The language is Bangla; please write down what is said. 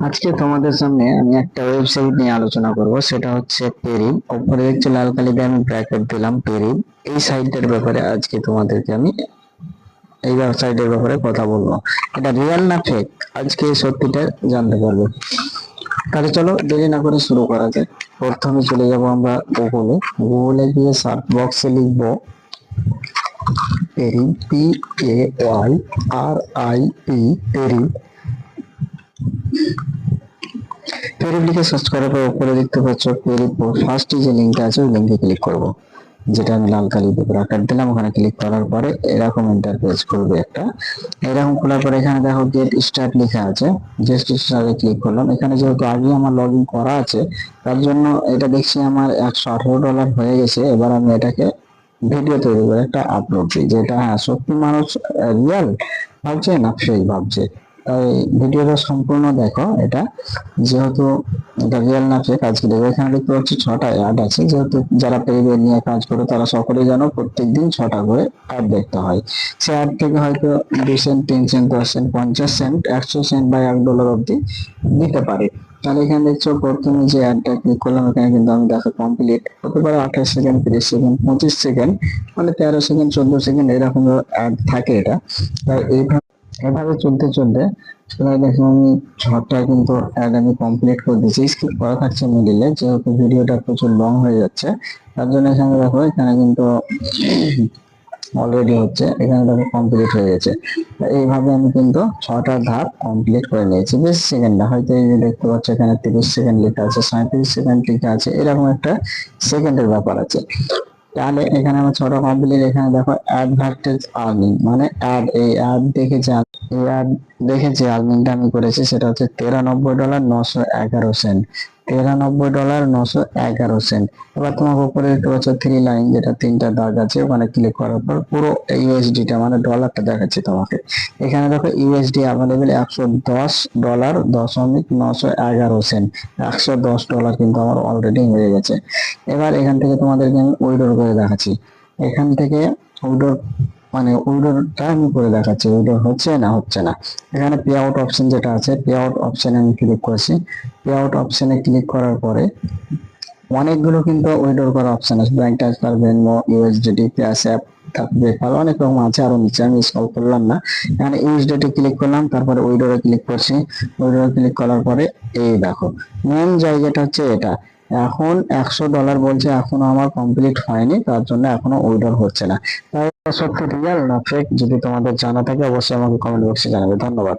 আজকে তোমাদের সামনে আমি একটা ওয়েবসাইট নিয়ে আলোচনা করব, সেটা হচ্ছে পেরিব। উপরে দেখছো লাল কালি দিয়ে আমি ব্র্যাকেট দিলাম পেরিব। এই সাইটটার ব্যাপারে আজকে তোমাদেরকে আমি এই ওয়েবসাইটের ব্যাপারে কথা বলবো। এটা রিয়েল না ফেক, আজকে এই সত্যিটা জানতে পারবে। তাহলে চলো দেরি না করে শুরু করা যাক। প্রথমে চলে যাব আমরা গুগলে। গুগলে গিয়ে সার্চ বক্সে লিখবো পেরিব, PAYRIP, পেরিব। পেরিব লিখে সার্চ করার পর উপরে দেখতে পাচ্ছ পেরিব ফার্স্ট যে লিঙ্কটা আছে ওই লিঙ্কে ক্লিক করব, যেটা আমি লাল কালি দিয়ে ব্র্যাকেট দিলাম। ওখানে ক্লিক করার পরে এরকম ইন্টারফেস খুলবে একটা। এরকম খোলার পরে এখানে দেখো গেট স্টার্ট লেখা আছে, জাস্ট স্টার্টে ক্লিক করলাম। এখানে যেহেতু আগে আমার লগ ইন করা আছে তার জন্য এটা দেখছি আমার $118 হয়ে গেছে। এবার আমি এটাকে ভিডিও তৈরি করে একটা আপলোড দিই, যেটা হ্যাঁ সত্যি মানুষ রিয়েল ভাবছে না ফেক ভাবছে। তাই ভিডিওটা সম্পূর্ণ দেখো। এটা যেহেতু এটা রিয়েল না ফেক আজকে দেখো। এখানে দেখতে পাচ্ছি 6টা অ্যাড আছে, যেহেতু যারা পেরিবে নিয়ে কাজ করে তারা সকলেই জানো প্রত্যেকদিন 6টা করে অ্যাড দেখতে হয়। সে অ্যাড থেকে হয়তো 2 cent, 3 cent, 10 cent, 50 cent, 100 cent বা $1 অব্দি দিতে পারে। তাহলে এখানে দেখছো প্রথমে যে অ্যাডটা ক্লিক করলাম, এখানে কিন্তু আমি দেখো কমপ্লিট হতে পারে 28 সেকেন্ড, 30 সেকেন্ড, 25 সেকেন্ড, মানে 13 সেকেন্ড, 14 সেকেন্ড এরকম অ্যাড থাকে এটা। তাই এভাবে চলতে চলতে এবার দেখো আমি 6টা কিন্তু অ্যাড আমি কমপ্লিট করে দিয়েছি। স্কিপ করা থাকছে মিডিলে, যেহেতু ভিডিওটা প্রচুর লং হয়ে যাচ্ছে তার জন্য এখানে দেখো এখানে কিন্তু অলরেডি হচ্ছে, এখানে দেখো কমপ্লিট হয়ে গেছে। এইভাবে আমি কিন্তু 6টা ধাপ কমপ্লিট করে নিয়েছি। বেশ সেকেন্ডটা হয়তো এই যে দেখতে পাচ্ছ এখানে 30 সেকেন্ড লেখা আছে, 37 সেকেন্ড লেখা আছে, এরকম একটা সেকেন্ডের ব্যাপার আছে। তাহলে এখানে আমার 6টা কমপ্লিট। এখানে দেখো অ্যাডভার্টাইজ আর্নিং, মানে অ্যাড, এই অ্যাড দেখে যে এই অ্যাড দেখে যে আর্নিংটা আমি করেছি সেটা হচ্ছে $93.911। $93.911। এবার তোমাকে উপরে দেখতে পাচ্ছ 3 লাইন, যেটা 3টা দাগ আছে, ওখানে ক্লিক করার পর পুরো ইউএসডিটা মানে ডলারটা দেখাচ্ছি তোমাকে। এখানে দেখো ইউএসডি অ্যাভেলেবেল $110.911। $110 কিন্তু আমার অলরেডি হয়ে গেছে। এবার এখান থেকে তোমাদেরকে আমি উইথড্র করে দেখাচ্ছি। এখান থেকে উইথড্র মানে উইথড্রটা আমি করে দেখাচ্ছি উইথড্র হচ্ছে না হচ্ছে না। এখানে পে আউট অপশন যেটা আছে, পে আউট অপশনে আমি ক্লিক করছি। পে আউট অপশনে ক্লিক করার পরে অনেকগুলো কিন্তু উইথড্র করার অপশন আছে, ব্যাংক ট্রান্সফার, ভেনমো, ইউএসডিটি, ক্যাশঅ্যাপ, তারপর পেপ্যাল, অনেক রকম আছে, আরো নিচে আমি স্ক্রল করলাম না। এখানে ইউএসডিটি ক্লিক করলাম, তারপরে উইথড্র ক্লিক করছি। উইথড্র ক্লিক করার পরে এই দেখো মেন জায়গাটা হচ্ছে এটা। এখন $100 বলছে, এখনো আমার কমপ্লিট হয়নি, তার জন্য এখনো উইথড্র হচ্ছে না। তাই এটা সত্যি রিয়েল না ফেক যদি তোমাদের জানা থাকে অবশ্যই আমাকে কমেন্ট বক্সে জানাবে। ধন্যবাদ।